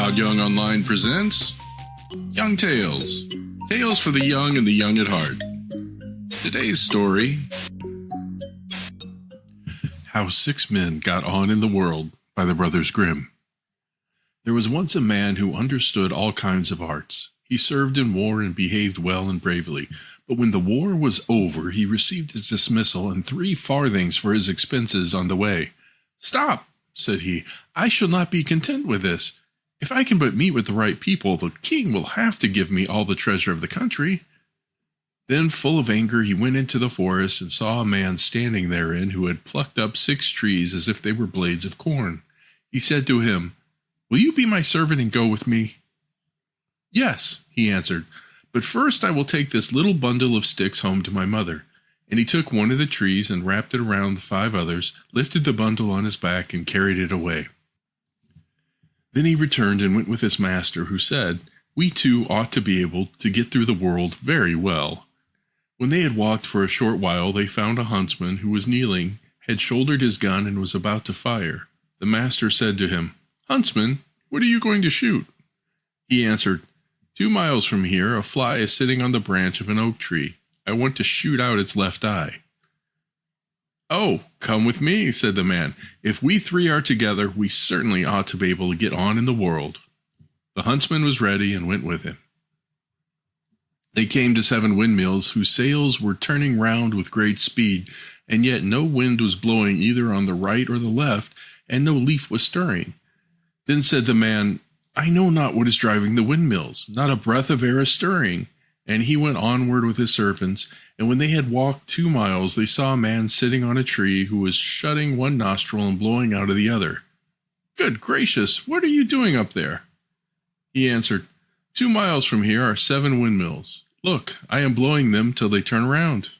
Todd Young Online presents Young Tales. Tales for the young and the young at heart. Today's story: How 6 Men Got On in the World by the Brothers Grimm. There was once a man who understood all kinds of arts. He served in war and behaved well and bravely. But when the war was over, he received his dismissal and 3 farthings for his expenses on the way. "Stop," said he, "I shall not be content with this. If I can but meet with the right people, the king will have to give me all the treasure of the country." Then, full of anger, he went into the forest and saw a man standing therein who had plucked up 6 trees as if they were blades of corn. He said to him, "Will you be my servant and go with me?" "Yes," he answered, "but first I will take this little bundle of sticks home to my mother." And he took one of the trees and wrapped it around the 5 others, lifted the bundle on his back, and carried it away. Then he returned and went with his master, who said, "We too ought to be able to get through the world very well." When they had walked for a short while, they found a huntsman who was kneeling, had shouldered his gun, and was about to fire. The master said to him, "Huntsman, what are you going to shoot?" He answered, 2 miles from here, a fly is sitting on the branch of an oak tree. I want to shoot out its left eye." "Oh, come with me," said the man. "If we 3 are together, we certainly ought to be able to get on in the world." The huntsman was ready and went with him. They came to 7 windmills whose sails were turning round with great speed, and yet no wind was blowing either on the right or the left, and no leaf was stirring. Then said the man, "I know not what is driving the windmills, not a breath of air is stirring." And he went onward with his servants, and when they had walked 2 miles, they saw a man sitting on a tree who was shutting one nostril and blowing out of the other. "Good gracious, what are you doing up there?" He answered, 2 miles from here are 7 windmills. Look, I am blowing them till they turn round."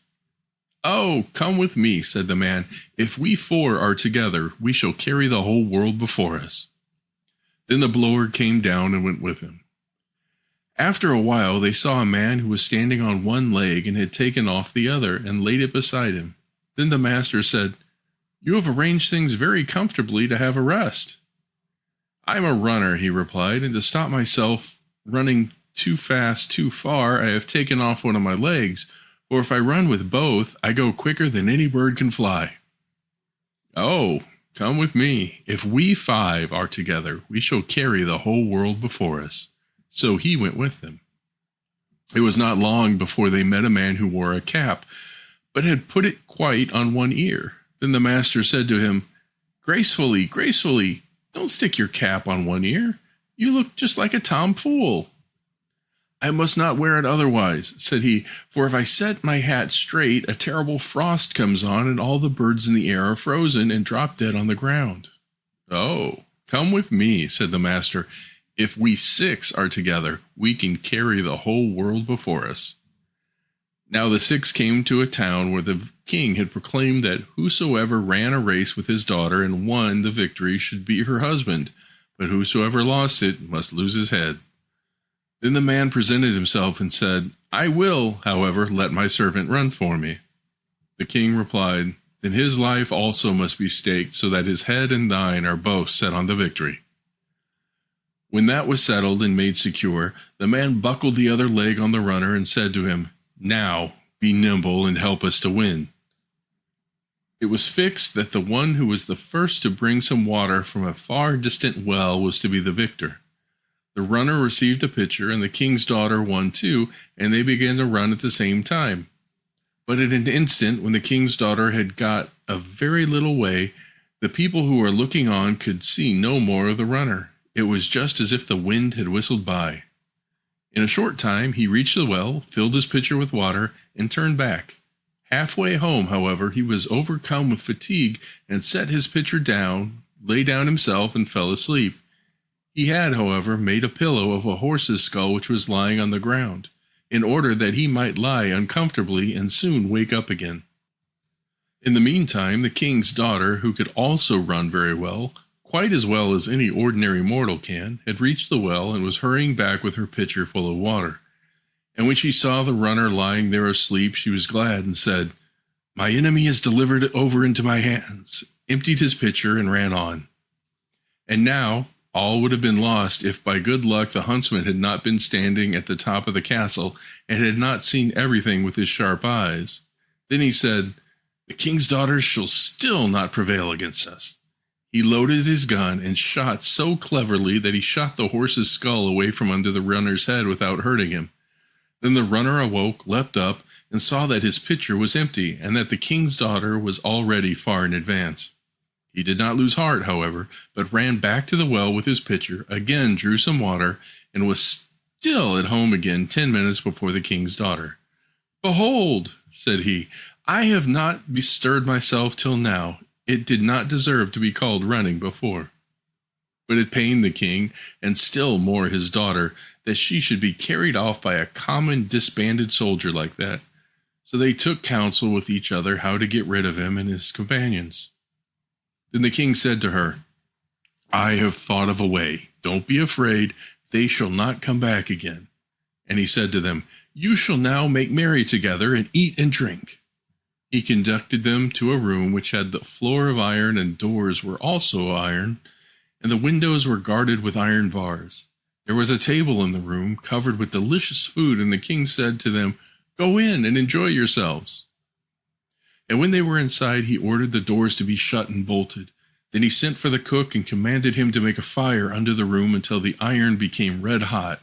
"Oh, come with me," said the man. "If we 4 are together, we shall carry the whole world before us." Then the blower came down and went with him. After a while, they saw a man who was standing on one leg and had taken off the other and laid it beside him. Then the master said, "You have arranged things very comfortably to have a rest." "I am a runner," he replied, "and to stop myself running too fast too far, I have taken off one of my legs, for if I run with both, I go quicker than any bird can fly." "Oh, come with me. If we 5 are together, we shall carry the whole world before us." So he went with them. It was not long before they met a man who wore a cap, but had put it quite on one ear. Then the master said to him, "Gracefully, gracefully, don't stick your cap on one ear. You look just like a tomfool." "I must not wear it otherwise," said he, "for if I set my hat straight, a terrible frost comes on, and all the birds in the air are frozen and drop dead on the ground." "Oh, come with me," said the master. "If we 6 are together, we can carry the whole world before us." Now the 6 came to a town where the king had proclaimed that whosoever ran a race with his daughter and won the victory should be her husband, but whosoever lost it must lose his head. Then the man presented himself and said, "I will, however, let my servant run for me." The king replied, "Then his life also must be staked, so that his head and thine are both set on the victory." When that was settled and made secure, the man buckled the other leg on the runner and said to him, "Now be nimble and help us to win." It was fixed that the one who was the first to bring some water from a far distant well was to be the victor. The runner received a pitcher, and the king's daughter won too, and they began to run at the same time. But at an instant, when the king's daughter had got a very little way, the people who were looking on could see no more of the runner. It was just as if the wind had whistled by. In a short time he reached the well, filled his pitcher with water, and turned back. Halfway home, however, he was overcome with fatigue and set his pitcher down, lay down himself, and fell asleep. He had, however, made a pillow of a horse's skull which was lying on the ground, in order that he might lie uncomfortably and soon wake up again. In the meantime, the king's daughter, who could also run very well, quite as well as any ordinary mortal can, had reached the well and was hurrying back with her pitcher full of water. And when she saw the runner lying there asleep, she was glad and said, "My enemy is delivered over into my hands," emptied his pitcher, and ran on. And now, All would have been lost if by good luck the huntsman had not been standing at the top of the castle and had not seen everything with his sharp eyes. Then he said, "The king's daughter shall still not prevail against us." He loaded his gun and shot so cleverly that he shot the horse's skull away from under the runner's head without hurting him. Then the runner awoke, leapt up, and saw that his pitcher was empty and that the king's daughter was already far in advance. He did not lose heart, however, but ran back to the well with his pitcher, again drew some water, and was still at home again 10 minutes before the king's daughter. "Behold," said he, "I have not bestirred myself till now. It did not deserve to be called running before." But it pained the king, and still more his daughter, that she should be carried off by a common disbanded soldier like that. So they took counsel with each other how to get rid of him and his companions. Then the king said to her, "I have thought of a way. Don't be afraid. They shall not come back again." And he said to them, "You shall now make merry together and eat and drink." He conducted them to a room which had the floor of iron, and doors were also iron, and the windows were guarded with iron bars. There was a table in the room covered with delicious food, and the king said to them, "Go in and enjoy yourselves." And when they were inside, he ordered the doors to be shut and bolted. Then he sent for the cook and commanded him to make a fire under the room until the iron became red hot.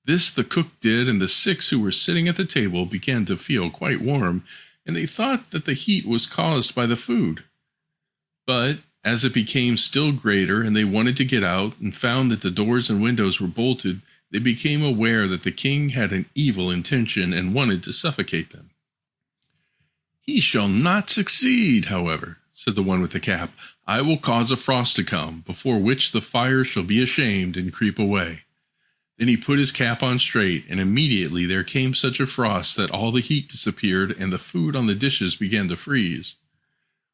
This the cook did, and the 6 who were sitting at the table began to feel quite warm, and they thought that the heat was caused by the food. But as it became still greater, and they wanted to get out, and found that the doors and windows were bolted, they became aware that the king had an evil intention and wanted to suffocate them. "He shall not succeed, however," said the one with the cap. "I will cause a frost to come, before which the fire shall be ashamed and creep away." Then he put his cap on straight, and immediately there came such a frost that all the heat disappeared, and the food on the dishes began to freeze.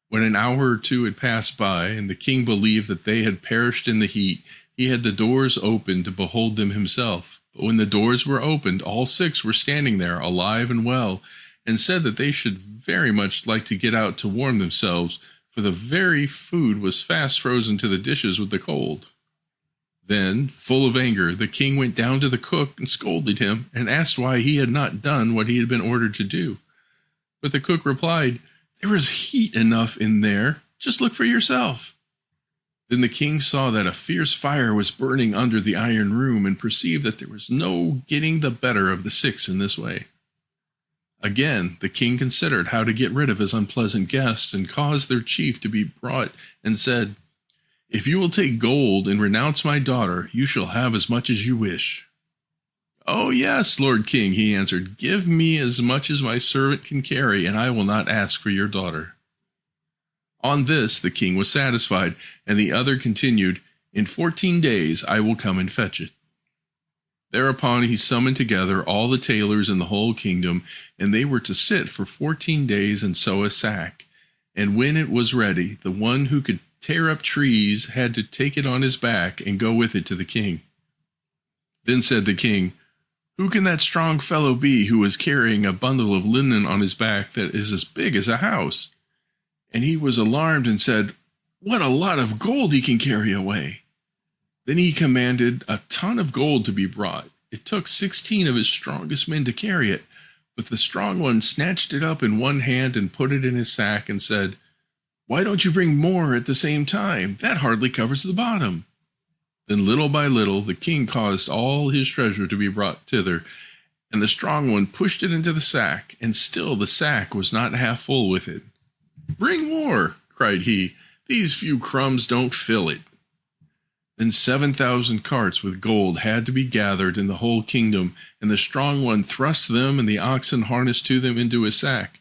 When an hour or 2 had passed by, and the king believed that they had perished in the heat, he had the doors opened to behold them himself. But when the doors were opened, all 6 were standing there, alive and well, and said that they should very much like to get out to warm themselves, for the very food was fast frozen to the dishes with the cold. Then, full of anger, the king went down to the cook and scolded him, and asked why he had not done what he had been ordered to do. But the cook replied, "There is heat enough in there. Just look for yourself." Then the king saw that a fierce fire was burning under the iron room, and perceived that there was no getting the better of the 6 in this way. Again, the king considered how to get rid of his unpleasant guests, and caused their chief to be brought, and said, "If you will take gold and renounce my daughter, you shall have as much as you wish." "Oh, yes, Lord King," he answered, "give me as much as my servant can carry, and I will not ask for your daughter." On this the king was satisfied, and the other continued, "In 14 days I will come and fetch it." Thereupon he summoned together all the tailors in the whole kingdom, and they were to sit for 14 days and sew a sack. And when it was ready, the one who could tear up trees had to take it on his back and go with it to the king. Then said the king, "Who can that strong fellow be who is carrying a bundle of linen on his back that is as big as a house?" And he was alarmed and said, "What a lot of gold he can carry away!" Then he commanded a ton of gold to be brought. It took 16 of his strongest men to carry it, but the strong one snatched it up in one hand and put it in his sack and said, "Why don't you bring more at the same time? That hardly covers the bottom." Then little by little the king caused all his treasure to be brought thither, and the strong one pushed it into the sack, and still the sack was not half full with it. "Bring more," cried he. "These few crumbs don't fill it." Then 7,000 carts with gold had to be gathered in the whole kingdom, and the strong one thrust them and the oxen harnessed to them into his sack.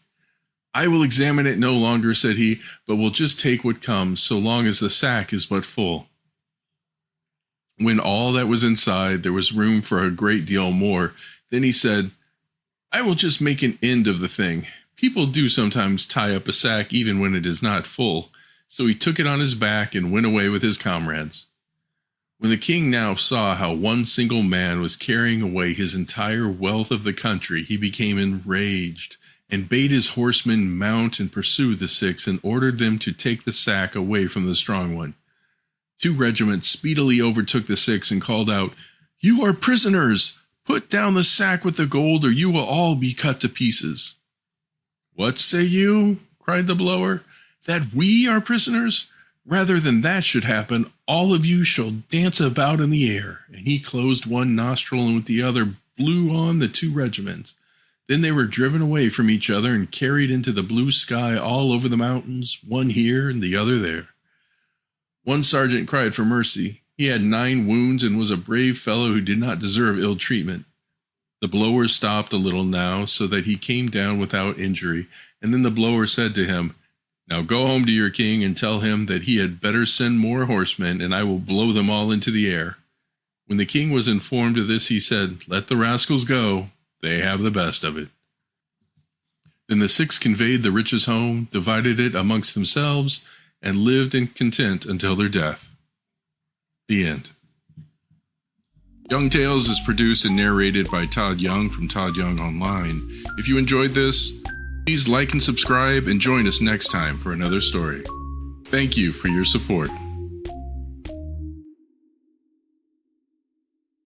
"I will examine it no longer," said he, "but will just take what comes, so long as the sack is but full." When all that was inside, there was room for a great deal more. Then he said, "I will just make an end of the thing. People do sometimes tie up a sack even when it is not full." So he took it on his back and went away with his comrades. When the king now saw how one single man was carrying away his entire wealth of the country, he became enraged, and bade his horsemen mount and pursue the 6, and ordered them to take the sack away from the strong one. 2 regiments speedily overtook the 6 and called out, "You are prisoners! Put down the sack with the gold, or you will all be cut to pieces." "What say you?" cried the blower. "That we are prisoners? Rather than that should happen, all of you shall dance about in the air." And he closed one nostril and with the other blew on the 2 regiments. Then they were driven away from each other and carried into the blue sky all over the mountains, one here and the other there. One sergeant cried for mercy. He had 9 wounds and was a brave fellow who did not deserve ill treatment. The blower stopped a little now, so that he came down without injury, and then the blower said to him, "Now go home to your king and tell him that he had better send more horsemen, and I will blow them all into the air." When the king was informed of this, he said, "Let the rascals go. They have the best of it." Then the 6 conveyed the riches home, divided it amongst themselves, and lived in content until their death. The end. Young Tales is produced and narrated by Todd Young from Todd Young Online. If you enjoyed this, please like and subscribe and join us next time for another story. Thank you for your support.